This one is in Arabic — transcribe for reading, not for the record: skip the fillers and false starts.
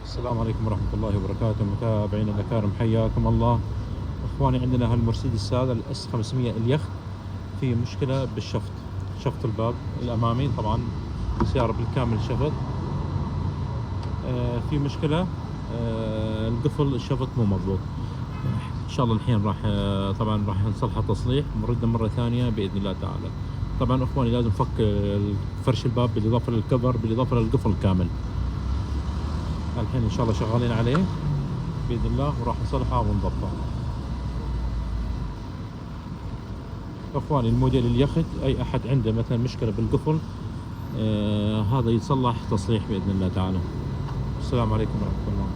السلام عليكم ورحمة الله وبركاته، متابعينا الأكارم حياكم الله. إخواني، عندنا هالمرسيدس هذا الإس 500 اليخت في مشكلة بالشفط، شفط الباب الأمامي. طبعا السيارة بالكامل شفط، في مشكلة. القفل الشفط مو مضبوط. إن شاء الله الحين راح طبعا راح نصلحه تصليح، نرده مرة ثانية بإذن الله تعالى. طبعا إخواني لازم فك فرش الباب بالإضافة للكفر بالإضافة للقفل كامل. الحين ان شاء الله شغالين عليه باذن الله، وراح نصلحه ونضبطه. اخواني، الموديل اليخت اي احد عنده مثلا مشكله بالقفل هذا يتصلح تصليح باذن الله تعالى. السلام عليكم ورحمه الله.